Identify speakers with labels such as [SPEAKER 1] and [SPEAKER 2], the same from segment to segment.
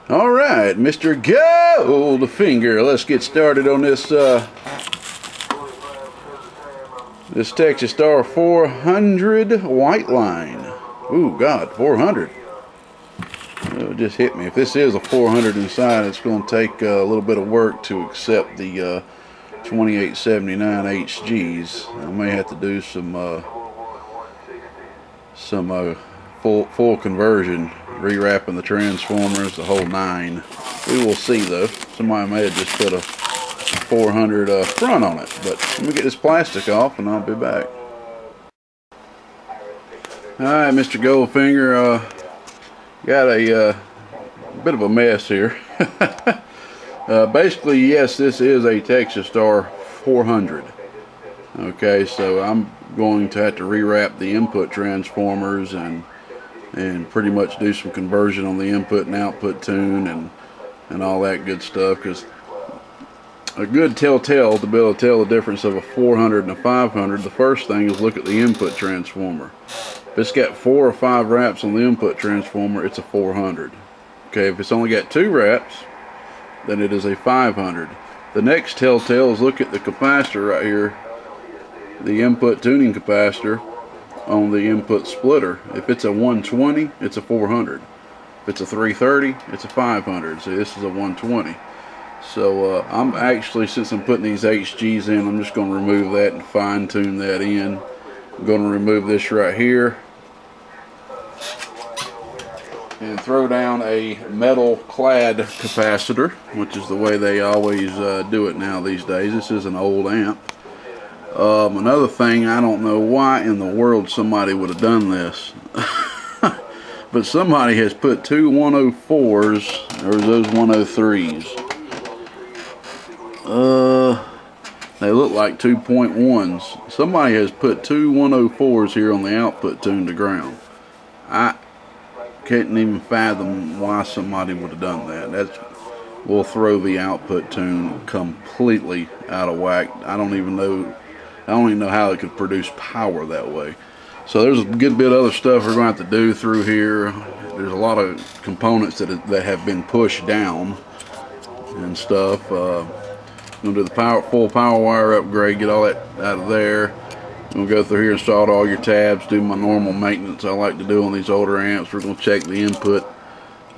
[SPEAKER 1] All right, Mr. Goldfinger, let's get started on this this Texas Star 400 white line. Ooh, God, 400. It just hit me. If this is a 400 inside, it's going to take a little bit of work to accept the 2879 HGs. I may have to do some full conversion, rewrapping the transformers, the whole nine. We will see though. Somebody may have just put a 400 front on it, but let me get this plastic off and I'll be back. Alright, Mr. Goldfinger, got a bit of a mess here. Basically, yes, this is a Texas Star 400. Okay, so I'm going to have to rewrap the input transformers and pretty much do some conversion on the input and output tune and all that good stuff, because a good telltale to be able to tell the difference of a 400 and a 500, the first thing is look at the input transformer. If it's got 4 or 5 wraps on the input transformer, it's a 400. Okay, if it's only got 2 wraps, then it is a 500. The next telltale is look at the capacitor right here, the input tuning capacitor on the input splitter. If it's a 120, it's a 400. If it's a 330, it's a 500. So this is a 120. So I'm actually, since I'm putting these HGs in, I'm just going to remove that and fine tune that in. I'm going to remove this right here and throw down a metal clad capacitor, which is the way they always do it now these days. This is an old amp. Another thing, I don't know why in the world somebody would have done this, but somebody has put 2 104s, or those 103s. They look like 2.1s. Somebody has put 2 104s here on the output tune to ground. I can't even fathom why somebody would have done that. Will throw the output tune completely out of whack. I don't even know how it could produce power that way. So there's a good bit of other stuff we're going to have to do through here. There's a lot of components that have been pushed down and stuff. I'm going to do the full power wire upgrade, get all that out of there. I'm going to go through here, install all your tabs, do my normal maintenance I like to do on these older amps. We're going to check the input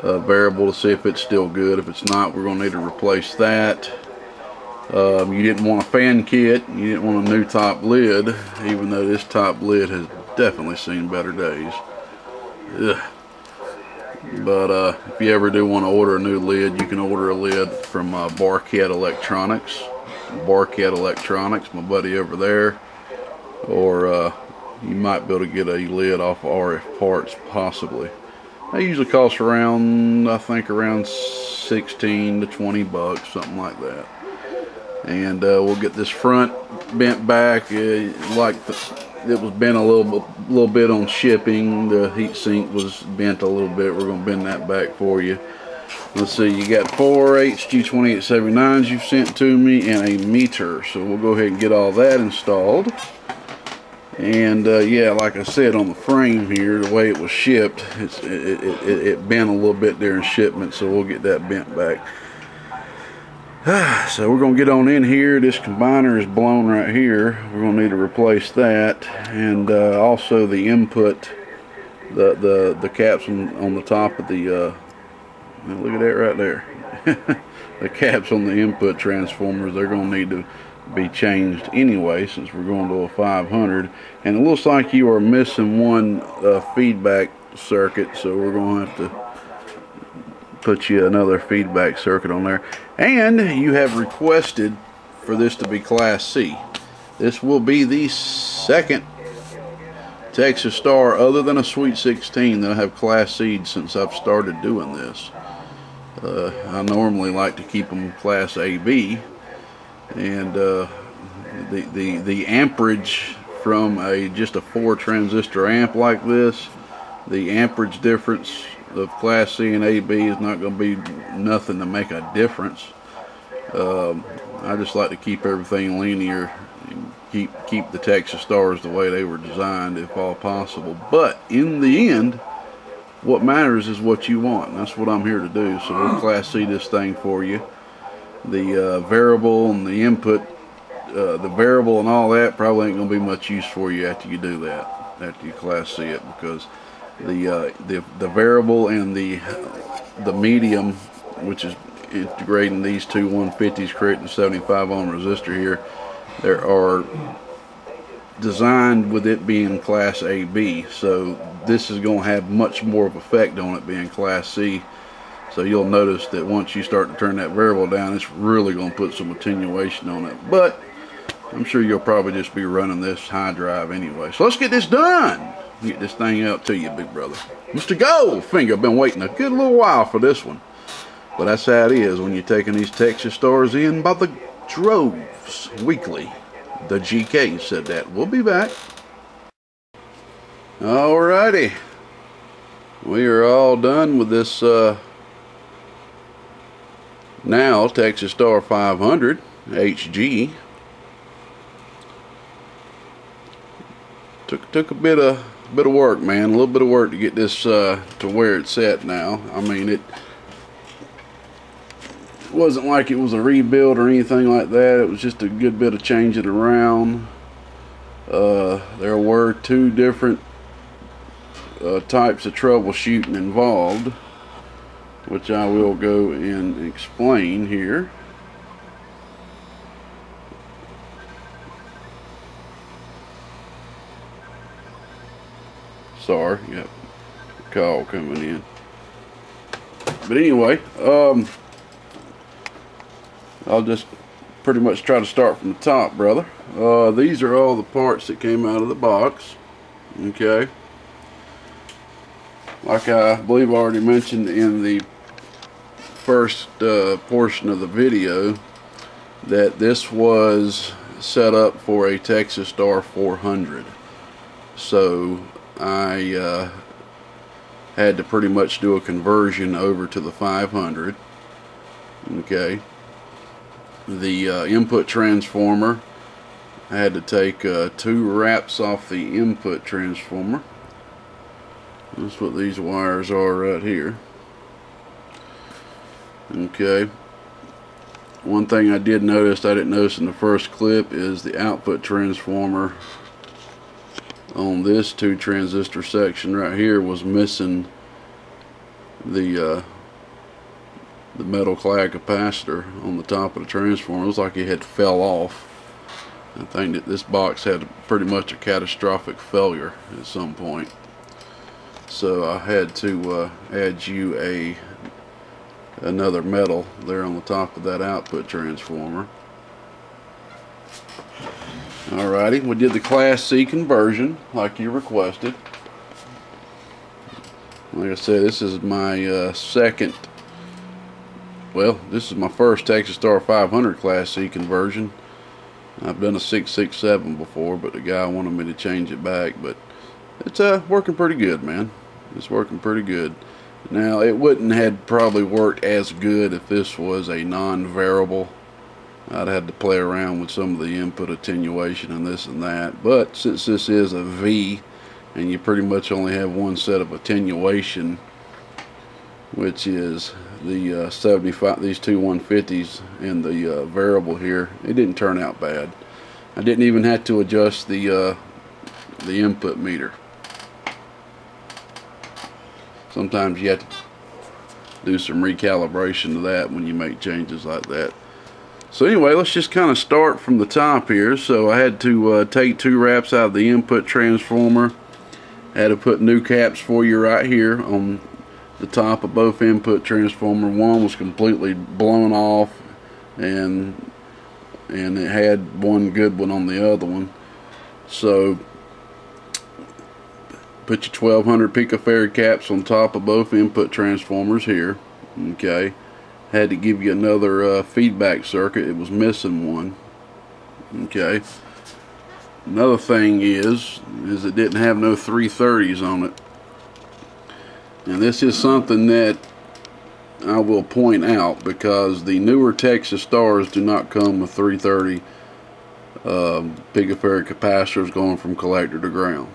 [SPEAKER 1] variable to see if it's still good. If it's not, we're going to need to replace that. You didn't want a fan kit, you didn't want a new top lid, even though this top lid has definitely seen better days. Ugh. But if you ever do want to order a new lid, you can order a lid from Barkhead Electronics. Barkhead Electronics, my buddy over there. Or you might be able to get a lid off RF Parts, possibly. They usually cost around, I think, around 16 to 20 bucks, something like that. And we'll get this front bent back. It was bent a little bit on shipping. The heat sink was bent a little bit. We're going to bend that back for you. Let's see, you got 4 HG2879s you've sent to me and a meter. So we'll go ahead and get all that installed. And yeah, like I said, on the frame here, the way it was shipped, it bent a little bit during shipment, so we'll get that bent back. So we're going to get on in here. This combiner is blown right here. We're going to need to replace that. And also the input, the caps on the top of the, look at that right there. The caps on the input transformers, they're going to need to be changed anyway, since we're going to a 500. And it looks like you are missing one feedback circuit, so we're going to have to put you another feedback circuit on there. And you have requested for this to be Class C. This will be the second Texas Star other than a Sweet 16 that I have Class C'd since I've started doing this. I normally like to keep them Class AB, and the amperage from just a 4 transistor amp like this, the amperage difference of Class C and AB is not going to be nothing to make a difference. I just like to keep everything linear and keep the Texas Stars the way they were designed if all possible. But in the end, what matters is what you want, and that's what I'm here to do. So we'll Class C this thing for you. The variable and the input, the variable and all that probably ain't gonna be much use for you after you do that, after you Class C it, because the variable and the medium, which is integrating these two 150s, creating a 75 ohm resistor here, there are designed with it being Class AB, so this is going to have much more of effect on it being Class C. So you'll notice that once you start to turn that variable down, it's really going to put some attenuation on it. But I'm sure you'll probably just be running this high drive anyway. So let's get this done. Get this thing out to you, big brother. Mr. Goldfinger, I've been waiting a good little while for this one. But that's how it is when you're taking these Texas stars in by the droves weekly. The GK said that. We'll be back. Alrighty. We are all done with this now Texas Star 500 HG. Took a bit of work, man. A little bit of work to get this to where it's at now. I mean, it wasn't like it was a rebuild or anything like that. It was just a good bit of changing around. There were two different types of troubleshooting involved, which I will go and explain here. Sorry, got a call coming in. But anyway, I'll just pretty much try to start from the top, brother. These are all the parts that came out of the box. Okay. Like I believe I already mentioned in the first portion of the video, that this was set up for a Texas Star 400. So I had to pretty much do a conversion over to the 500. Okay. The input transformer, I had to take 2 wraps off the input transformer. That's what these wires are right here. Okay. One thing I did notice, I didn't notice in the first clip, is the output transformer on this 2 transistor section right here was missing the metal clad capacitor on the top of the transformer. It was like it had fell off. I think that this box had pretty much a catastrophic failure at some point. So I had to add you another metal there on the top of that output transformer. Alrighty, we did the Class C conversion like you requested. Like I said, this is my this is my first Texas Star 500 Class C conversion. I've done a 667 before, but the guy wanted me to change it back. But it's working pretty good, man. It's working pretty good. Now, it wouldn't have probably worked as good if this was a non-variable. I'd had to play around with some of the input attenuation and this and that. But since this is a V, and you pretty much only have one set of attenuation, which is the 75, these two 150s and the variable here, it didn't turn out bad. I didn't even have to adjust the input meter. Sometimes you have to do some recalibration to that when you make changes like that. So anyway, let's just kind of start from the top here. So I had to take 2 wraps out of the input transformer. I had to put new caps for you right here on the top of both input transformer. One was completely blown off, and it had one good one on the other one. So put your 1200 picofarad caps on top of both input transformers here. Okay. Had to give you another feedback circuit. It was missing one. Okay. Another thing is it didn't have no 330s on it. And this is something that I will point out, because the newer Texas Stars do not come with 330 picofarad capacitors going from collector to ground.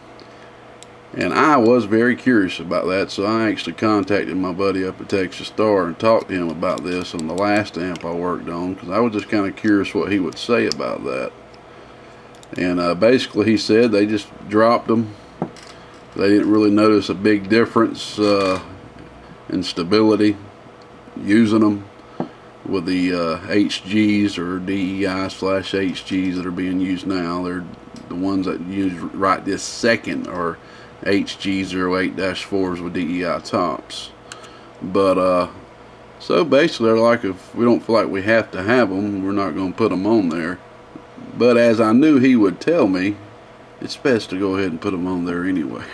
[SPEAKER 1] And I was very curious about that, so I actually contacted my buddy up at Texas Star and talked to him about this on the last amp I worked on, because I was just kind of curious what he would say about that. And basically he said they just dropped them. They didn't really notice a big difference in stability using them with the HGs or DEI/HGs that are being used now. They're the ones that use right this second are HG08-4s with DEI tops. But so basically they're like, if we don't feel like we have to have them, we're not going to put them on there. But as I knew he would tell me, it's best to go ahead and put them on there anyway.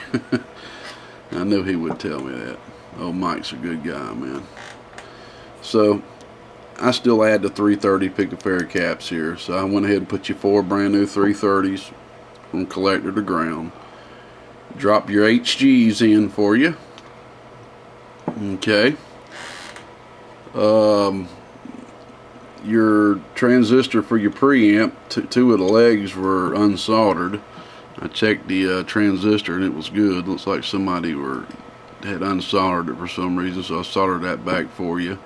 [SPEAKER 1] I knew he would tell me that. Oh, Mike's a good guy, man. So I still add the 330 Picaferry caps here. So I went ahead and put you 4 brand new 330s from collector to ground. Drop your HGs in for you. Okay. Your transistor for your preamp, two of the legs were unsoldered. I checked the transistor and it was good. Looks like somebody had unsoldered it for some reason, so I soldered that back for you.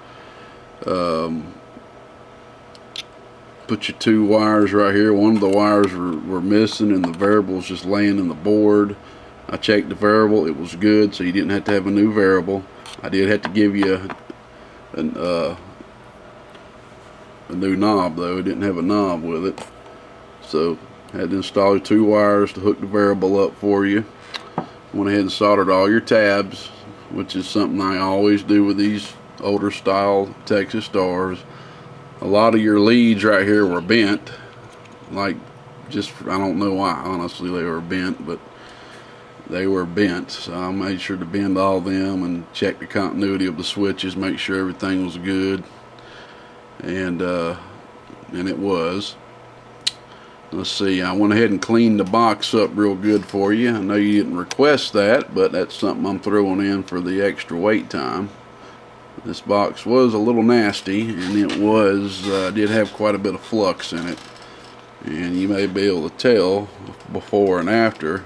[SPEAKER 1] Put your 2 wires right here. One of the wires were missing and the variable was just laying in the board. I checked the variable, it was good, so you didn't have to have a new variable. I did have to give you a new knob though. It didn't have a knob with it, so I had to install 2 wires to hook the variable up for you. Went ahead and soldered all your tabs, which is something I always do with these older style Texas Stars. A lot of your leads right here were bent, like, just, I don't know why, honestly they were bent, but they were bent, so I made sure to bend all of them and check the continuity of the switches, make sure everything was good, and it was. Let's see, I went ahead and cleaned the box up real good for you. I know you didn't request that, but that's something I'm throwing in for the extra wait time. This box was a little nasty, and it was did have quite a bit of flux in it, and you may be able to tell before and after.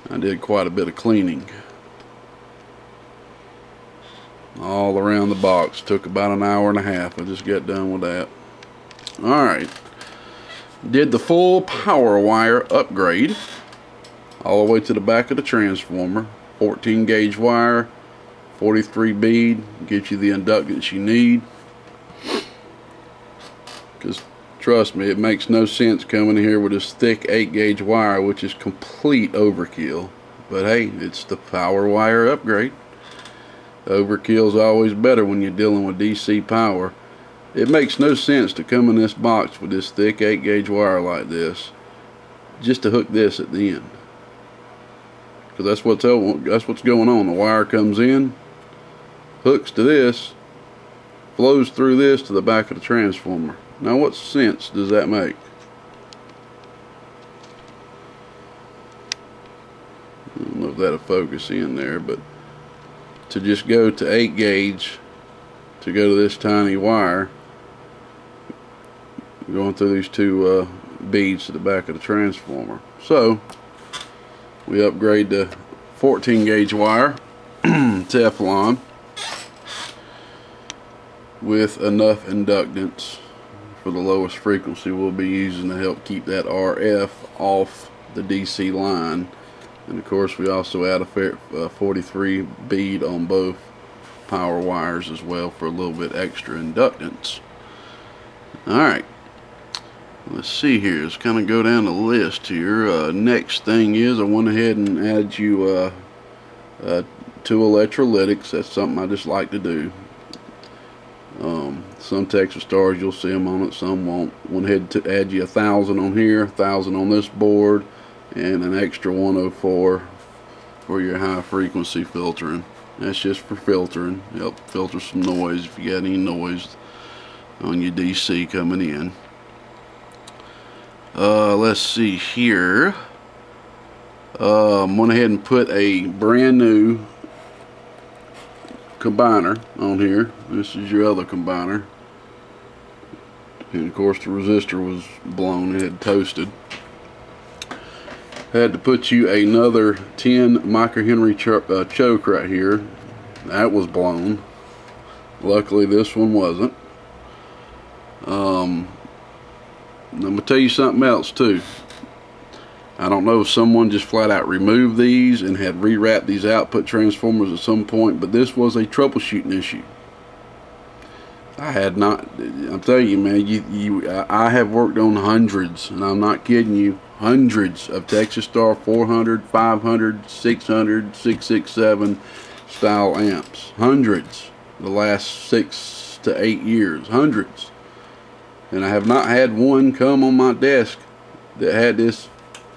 [SPEAKER 1] I did quite a bit of cleaning all around the box. Took about an hour and a half. I just got done with that. Alright, did the full power wire upgrade all the way to the back of the transformer. 14 gauge wire, 43 bead, gives you the inductance you need. Because trust me, it makes no sense coming here with this thick 8 gauge wire, which is complete overkill. But hey, it's the power wire upgrade. Overkill is always better when you're dealing with DC power. It makes no sense to come in this box with this thick 8 gauge wire like this, just to hook this at the end. Because that's what's going on. The wire comes in, hooks to this, flows through this to the back of the transformer. Now what sense does that make? I don't know if that'll focus in there, but to just go to 8 gauge to go to this tiny wire, going through these 2 beads to the back of the transformer. So we upgrade to 14 gauge wire, Teflon, with enough inductance for the lowest frequency we'll be using to help keep that RF off the DC line. And of course we also add a 43 bead on both power wires as well for a little bit extra inductance. Alright, let's see here. Let's kind of go down the list here. Next thing is I went ahead and added you 2 electrolytics. That's something I just like to do. Some Texas Stars you'll see them on it, some won't. Went ahead to add you 1,000 on here, 1,000 on this board, and an extra 104 for your high frequency filtering. That's just for filtering. Help filter some noise if you got any noise on your DC coming in. Let's see here. Went ahead and put a brand new combiner on here. This is your other combiner, and of course the resistor was blown. It had toasted. Had to put you another 10 microhenry choke right here. That was blown. Luckily this one wasn't. I'm gonna tell you something else too. I don't know if someone just flat out removed these and had rewrapped these output transformers at some point, but this was a troubleshooting issue. I had not, I'm telling you, man, I have worked on hundreds, and I'm not kidding you, hundreds of Texas Star 400, 500, 600, 667 style amps. Hundreds. The last 6 to 8 years. Hundreds. And I have not had one come on my desk that had this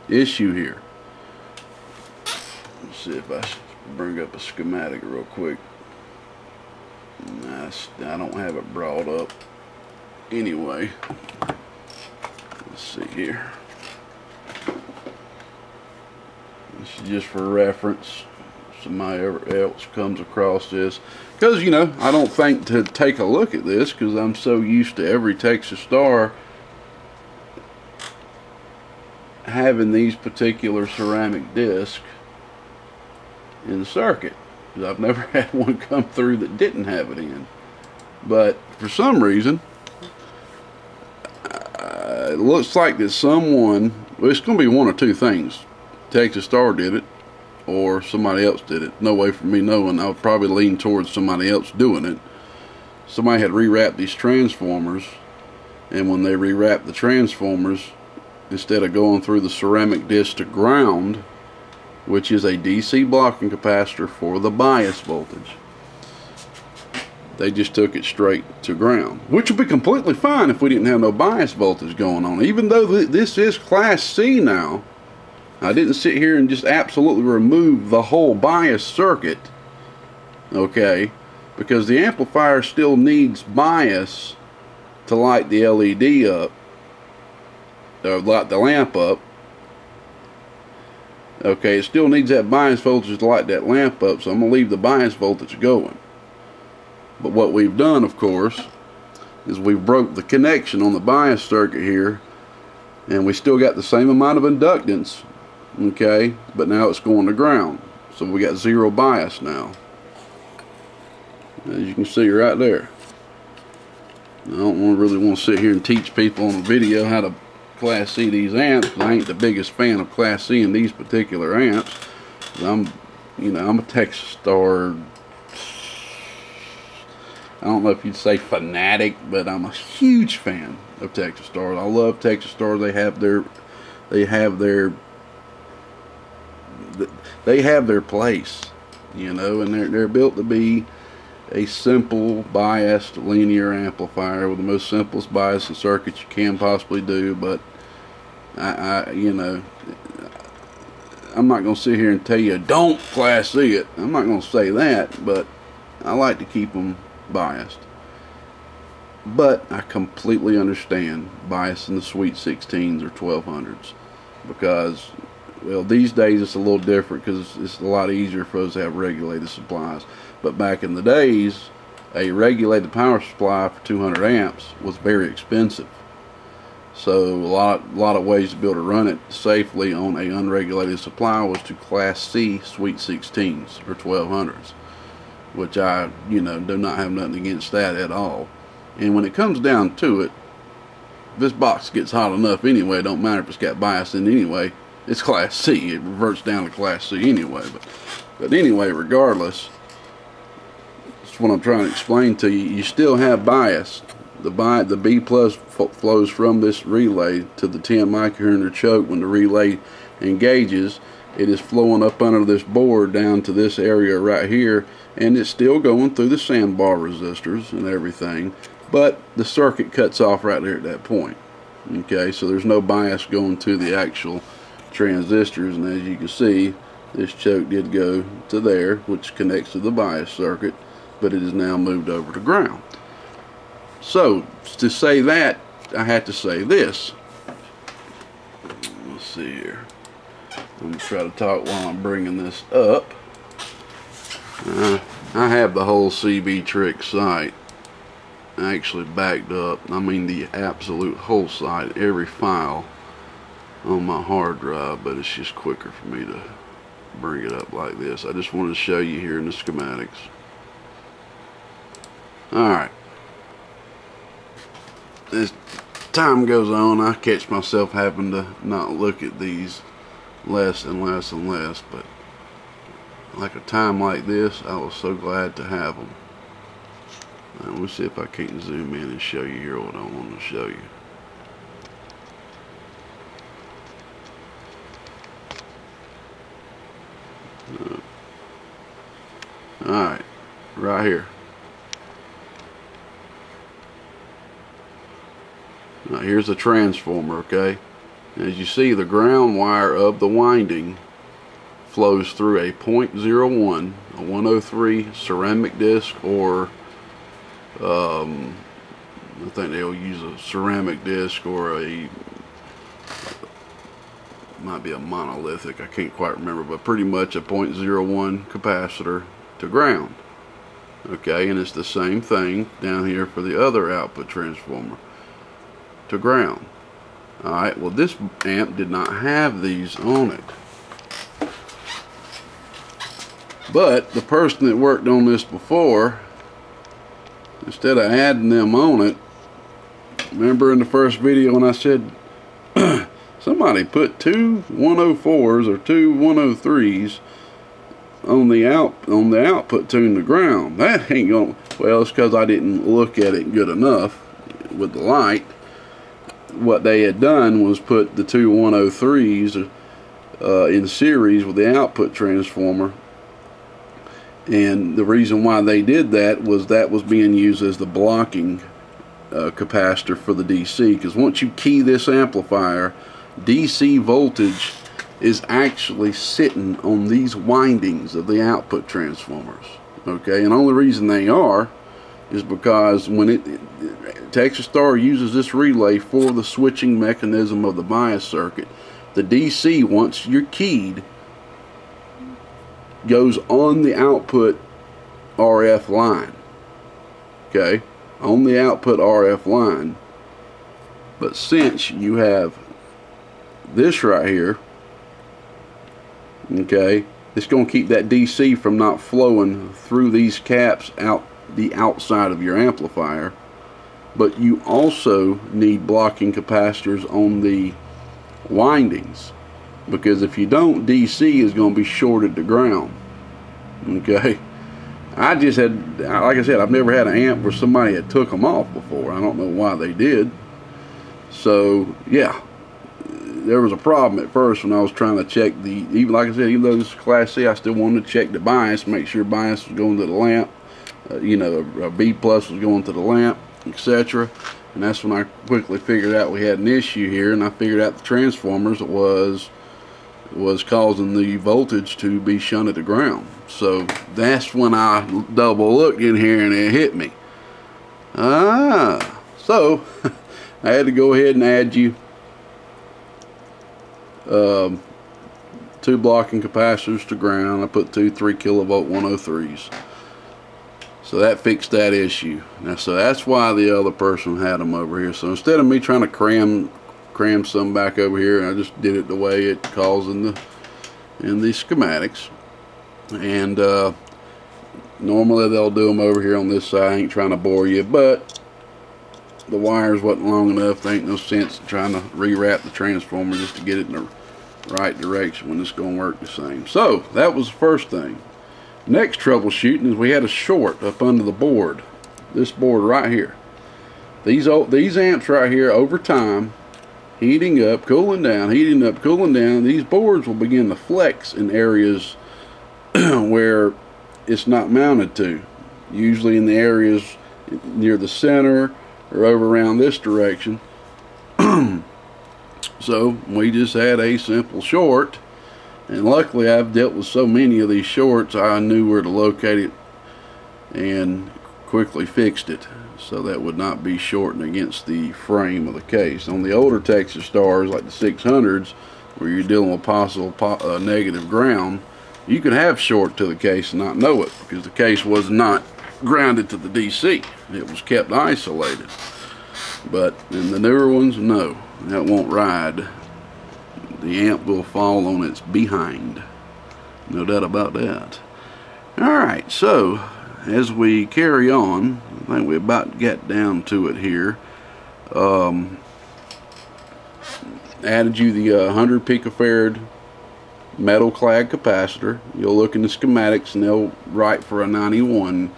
[SPEAKER 1] issue here. Let's see if I should bring up a schematic real quick. I don't have it brought up anyway. Let's see here. This is just for reference. If somebody else comes across this, because you know, I don't think to take a look at this because I'm so used to every Texas Star having these particular ceramic discs in the circuit. I've never had one come through that didn't have it in. But for some reason, it looks like that someone, well, it's going to be one or two things. Texas Star did it, or somebody else did it. No way for me knowing. I would probably lean towards somebody else doing it. Somebody had rewrapped these transformers, and when they rewrapped the transformers, instead of going through the ceramic disc to ground, which is a DC blocking capacitor for the bias voltage, they just took it straight to ground, which would be completely fine if we didn't have no bias voltage going on. Even though this is Class C now, I didn't sit here and just absolutely remove the whole bias circuit, okay, because the amplifier still needs bias to light the LED up, or light the lamp up. Okay, it still needs that bias voltage to light that lamp up, so I'm going to leave the bias voltage going. But what we've done, of course, is we've broke the connection on the bias circuit here, and we still got the same amount of inductance, okay, but now it's going to ground. So we got zero bias now. As you can see right there. I don't really want to sit here and teach people on a video how to Class C these amps, because I ain't the biggest fan of Class C in these particular amps. I'm a Texas Star, I don't know if you'd say fanatic, but I'm a huge fan of Texas Stars. I love Texas Stars. They have their place, you know, and they're built to be a simple biased linear amplifier with the most simplest bias and circuit you can possibly do. But you know, I'm not going to sit here and tell you don't Class C it. I'm not going to say that, but I like to keep them biased. But I completely understand biasing the Sweet 16s or 1200s, because, well, these days it's a little different because it's a lot easier for us to have regulated supplies. But back in the days, a regulated power supply for 200 amps was very expensive. So a lot of ways to be able to run it safely on a unregulated supply was to Class C Sweet 16s or 1200s, which I, you know, do not have nothing against that at all. And when it comes down to it, this box gets hot enough anyway. It don't matter if it's got bias in it anyway. It's Class C. It reverts down to Class C anyway. But anyway, regardless, that's what I'm trying to explain to you. You still have bias. The B plus flows from this relay to the 10 microhenry choke. When the relay engages, it is flowing up under this board down to this area right here, and it's still going through the sandbar resistors and everything, but the circuit cuts off right there at that point. Okay, so there's no bias going to the actual transistors, and as you can see, this choke did go to there, which connects to the bias circuit, but it is now moved over to ground. So to say that, I had to say this. Let's see here. I'm going to try to talk while I'm bringing this up. I have the whole CB Trick site actually backed up. I mean the absolute whole site, every file on my hard drive, but it's just quicker for me to bring it up like this. I just wanted to show you here in the schematics. Alright, as time goes on, I catch myself having to not look at these less and less and less, but like a time like this, I was so glad to have them. We'll see if I can't zoom in and show you here what I want to show you. Alright, right here. Now here's the transformer, okay? As you see, the ground wire of the winding flows through a 0.01, a 103 ceramic disc, or I think they'll use a ceramic disc, or might be a monolithic, I can't quite remember, but pretty much a 0.01 capacitor to ground. Okay, and it's the same thing down here for the other output transformer to ground. Alright, well this amp did not have these on it. But the person that worked on this before, instead of adding them on it, remember in the first video when I said somebody put two 104s or two 103s on the output tune to ground. That ain't gonna, well, it's because I didn't look at it good enough with the light. What they had done was put the two 103s in series with the output transformer, and the reason why they did that was being used as the blocking capacitor for the DC, because once you key this amplifier, DC voltage is actually sitting on these windings of the output transformers. Okay, and the only reason they are is because when Texas Star uses this relay for the switching mechanism of the bias circuit, the DC, once you're keyed, goes on the output RF line. Okay, on the output RF line. But since you have this right here, okay, it's going to keep that DC from not flowing through these caps out the outside of your amplifier. But you also need blocking capacitors on the windings, because if you don't, DC is going to be shorted to ground. Okay, I just had, like I said, I've never had an amp where somebody had took them off before. I don't know why they did. So yeah, there was a problem at first when I was trying to check the, even like I said, even though this is Class C, I still wanted to check the bias, make sure bias was going to the lamp, you know, a B plus was going to the lamp, etc. And that's when I quickly figured out we had an issue here, and I figured out the transformers was causing the voltage to be shunted to ground. So that's when I double looked in here and it hit me. So I had to go ahead and add you two blocking capacitors to ground. I put two 3 kilovolt 103s. So that fixed that issue. Now, so that's why the other person had them over here. So instead of me trying to cram some back over here, I just did it the way it calls in the schematics. And normally they'll do them over here on this side. I ain't trying to bore you, but the wires wasn't long enough. There ain't no sense in trying to rewrap the transformer just to get it in the right direction when it's going to work the same. So that was the first thing. Next troubleshooting is we had a short up under the board. This board right here. These amps right here, over time, heating up, cooling down, heating up, cooling down, these boards will begin to flex in areas where it's not mounted to. Usually in the areas near the center or over around this direction. So we just had a simple short, and luckily I've dealt with so many of these shorts, I knew where to locate it and quickly fixed it so that would not be shorting against the frame of the case. On the older Texas Stars, like the 600s, where you're dealing with possible negative ground, you could have short to the case and not know it, because the case was not grounded to the DC. It was kept isolated. But in the newer ones, no, that won't ride. the amp will fall on its behind. No doubt about that. Alright, so as we carry on, I think we about got down to it here. Added you the 100 picofarad metal clad capacitor. You'll look in the schematics and they'll write for a 91,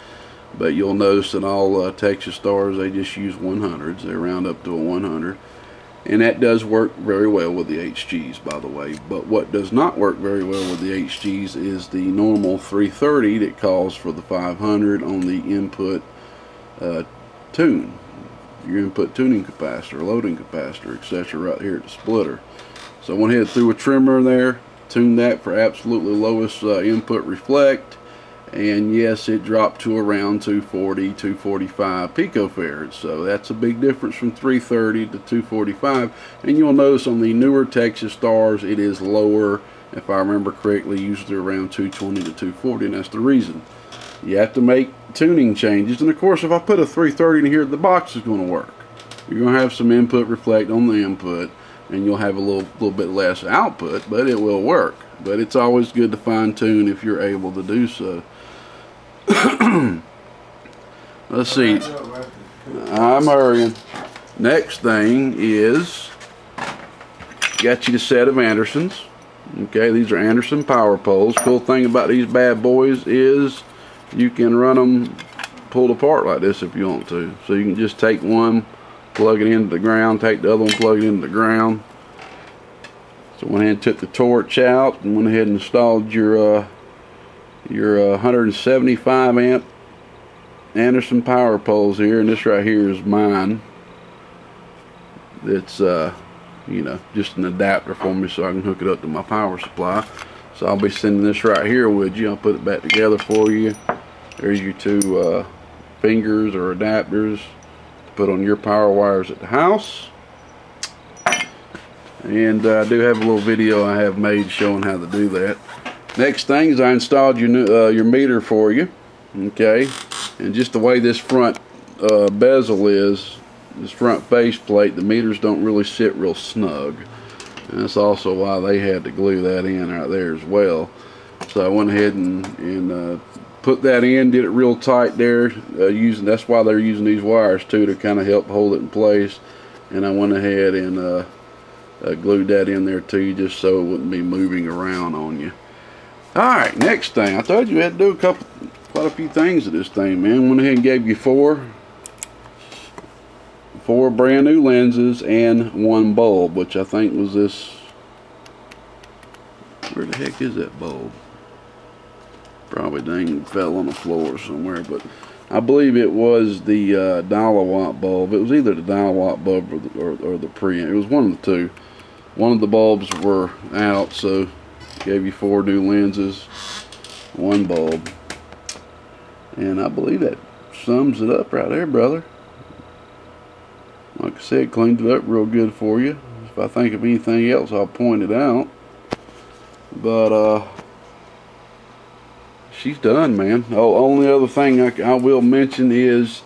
[SPEAKER 1] but you'll notice that all Texas Stars, they just use 100s. They round up to a 100, and that does work very well with the HGs, by the way. But what does not work very well with the HGs is the normal 330 that calls for the 500 on the input tune, your input tuning capacitor, loading capacitor, etc. right here at the splitter. So I went ahead through a trimmer there, tuned that for absolutely lowest input reflect, and yes, it dropped to around 240, 245 picofarads. So that's a big difference from 330 to 245. And you'll notice on the newer Texas Stars, it is lower, if I remember correctly, usually around 220 to 240, and that's the reason. You have to make tuning changes, and of course, if I put a 330 in here, the box is going to work. You're going to have some input reflect on the input, and you'll have a little bit less output, but it will work. But it's always good to fine tune if you're able to do so. Let's see. I'm hurrying. Next thing is, got you the set of Andersons. Okay, these are Anderson power poles. Cool thing about these bad boys is you can run them pulled apart like this if you want to. So you can just take one, plug it into the ground, take the other one, plug it into the ground. So went ahead and took the torch out and went ahead and installed your 175 amp Anderson power poles here, and this right here is mine. It's you know, just an adapter for me so I can hook it up to my power supply. So I'll be sending this right here with you. I'll put it back together for you. There's your two fingers or adapters to put on your power wires at the house. And I do have a little video I have made showing how to do that. Next thing is I installed your meter for you. Okay, and just the way this front bezel is, this front face plate, the meters don't really sit real snug, and that's also why they had to glue that in right there as well. So I went ahead and put that in, did it real tight there, that's why they're using these wires too, to kind of help hold it in place. And I went ahead and glued that in there too, just so it wouldn't be moving around on you. Alright, next thing, I told you we had to do quite a few things to this thing, man. Went ahead and gave you four brand new lenses and one bulb, which I think was this. Where the heck is that bulb? Probably dang fell on the floor somewhere, but I believe it was the $1 bulb. It was either the $1 bulb or the preamp. It was one of the two. One of the bulbs were out, so gave you 4 new lenses, one bulb. And I believe that sums it up right there, brother. Like I said, cleaned it up real good for you. If I think of anything else, I'll point it out. But she's done, man. Oh, only other thing I will mention is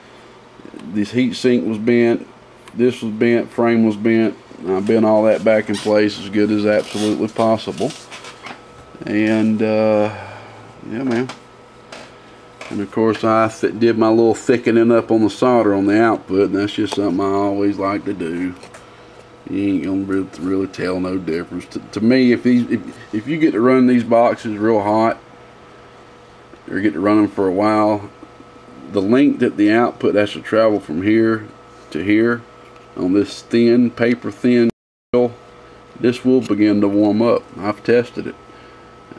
[SPEAKER 1] this heat sink was bent, this was bent, frame was bent. I bent all that back in place as good as absolutely possible. And yeah, man. And of course I did my little thickening up on the solder on the output, and that's just something I always like to do. You ain't gonna really tell no difference. To me, if you get to run these boxes real hot, or get to run them for a while, the length that the output has to travel from here to here on this thin, paper thin, this will begin to warm up. I've tested it.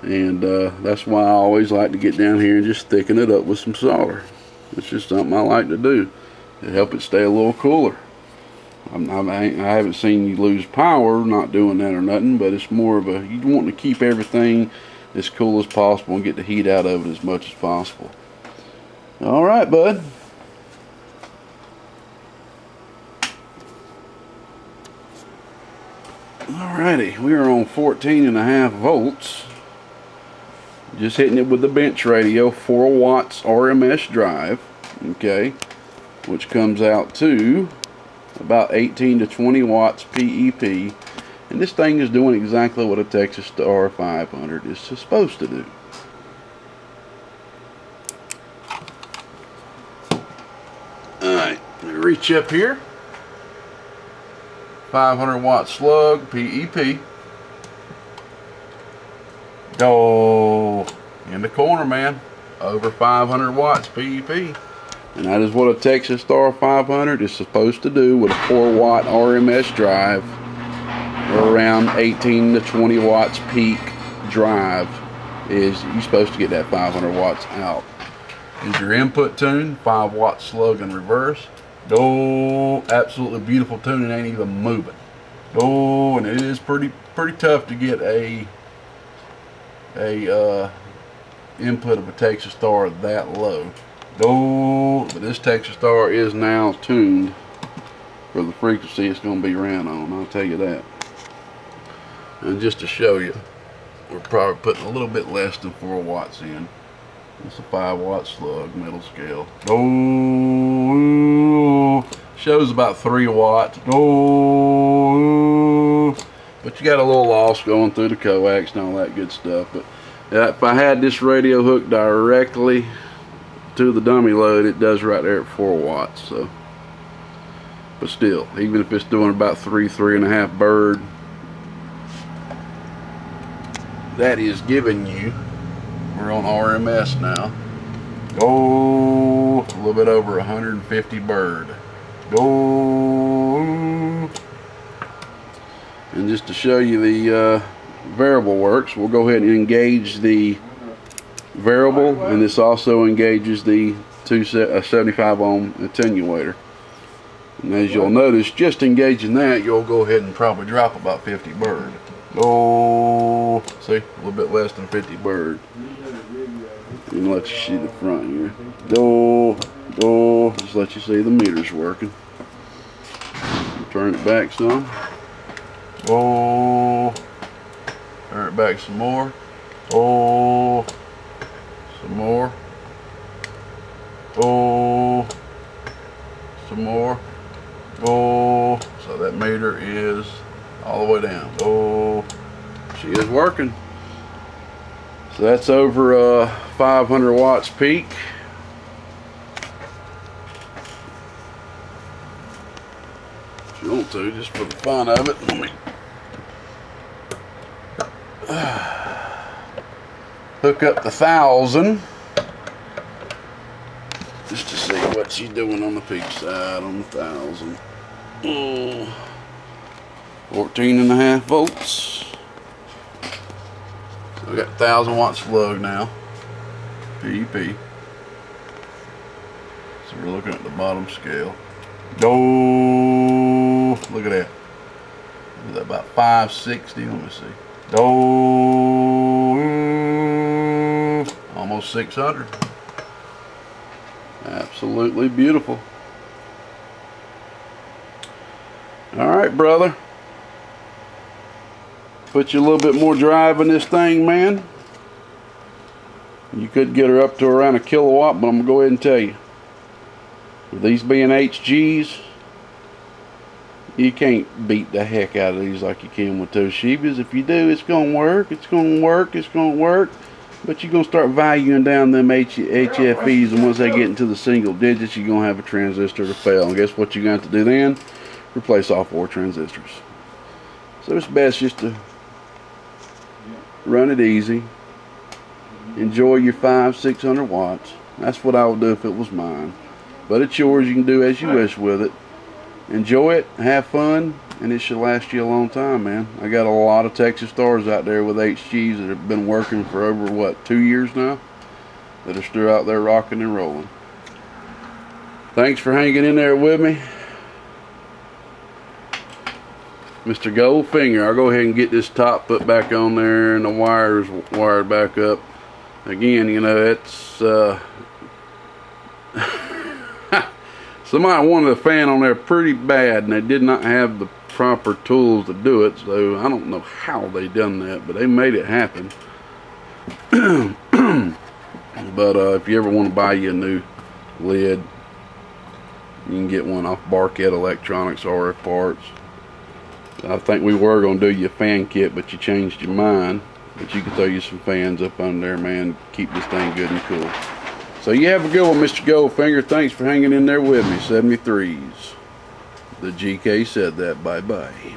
[SPEAKER 1] And that's why I always like to get down here and just thicken it up with some solder. It's just something I like to do to help it stay a little cooler. I haven't seen you lose power not doing that or nothing, but it's more of you want to keep everything as cool as possible and get the heat out of it as much as possible. Alright, bud. Alrighty, we are on 14.5 volts. Just hitting it with the bench radio, 4 watts RMS drive, okay, which comes out to about 18 to 20 watts PEP. And this thing is doing exactly what a Texas Star 500 is supposed to do. Alright, reach up here. 500 watt slug, PEP. Go in the corner, man. Over 500 watts, PEP. And that is what a Texas Star 500 is supposed to do with a 4 watt RMS drive. Or around 18 to 20 watts peak drive is you're supposed to get that 500 watts out. Is your input tune, 5 watt slug in reverse. Go, absolutely beautiful tune, it ain't even moving. Go, and it is pretty tough to get a input of a Texas Star that low. Go, but this Texas Star is now tuned for the frequency it's going to be ran on, I'll tell you that. And just to show you, we're probably putting a little bit less than 4 watts in. It's a 5 watt slug, middle scale. Go, shows about 3 watts. Go, but you got a little loss going through the coax and all that good stuff. But if I had this radio hooked directly to the dummy load, it does right there at 4 watts. So, but still, even if it's doing about 3.5 bird, that is giving you, we're on RMS now, go a little bit over 150 bird. Go, and just to show you the variable works, we'll go ahead and engage the variable, and this also engages the 75 ohm attenuator. And as you'll notice, just engaging that, you'll go ahead and probably drop about 50 bird. Go, see, a little bit less than 50 bird. And let you see the front here. Go, just let you see the meters working. Turn it back some. Go, turn it back some more. Go, some more. Go, some more. Go, so that meter is all the way down. Oh, she is working. So that's over 500 watts peak. If you want to, just for the fun of it, let me hook up the 1000 just to see what she's doing on the peak side on the 1000. 14.5 volts. So we got 1000 watt slug now, PEP. So we're looking at the bottom scale. Go, look at that. Is that about 560? Let me see. Go, almost 600. Absolutely beautiful. All right, brother. Put you a little bit more drive in this thing, man. You could get her up to around a kilowatt, but I'm gonna go ahead and tell you, with these being HGs, you can't beat the heck out of these like you can with Toshibas. If you do, it's gonna work. It's gonna work. It's gonna work. But you're gonna start valuing down them HFEs, and once they get into the single digits, you're gonna have a transistor to fail. And guess what you're gonna have to do then? Replace all 4 transistors. So it's best just to run it easy. Enjoy your 500-600 watts. That's what I would do if it was mine. But it's yours. You can do as you wish with it. Enjoy it, have fun, and it should last you a long time, man. I got a lot of Texas Stars out there with HGs that have been working for over, what, 2 years now? That are still out there rocking and rolling. Thanks for hanging in there with me. Mr. Goldfinger. I'll go ahead and get this top put back on there and the wires wired back up. Again, you know, it's somebody wanted a fan on there pretty bad, and they did not have the proper tools to do it, so I don't know how they done that, but they made it happen. But if you ever want to buy you a new lid, you can get one off Barkett Electronics RF Parts. I think we were going to do you a fan kit, but you changed your mind. But you can throw you some fans up under there, man. Keep this thing good and cool. So you have a good one, Mr. Goldfinger. Thanks for hanging in there with me. 73s. The GK said that. Bye-bye.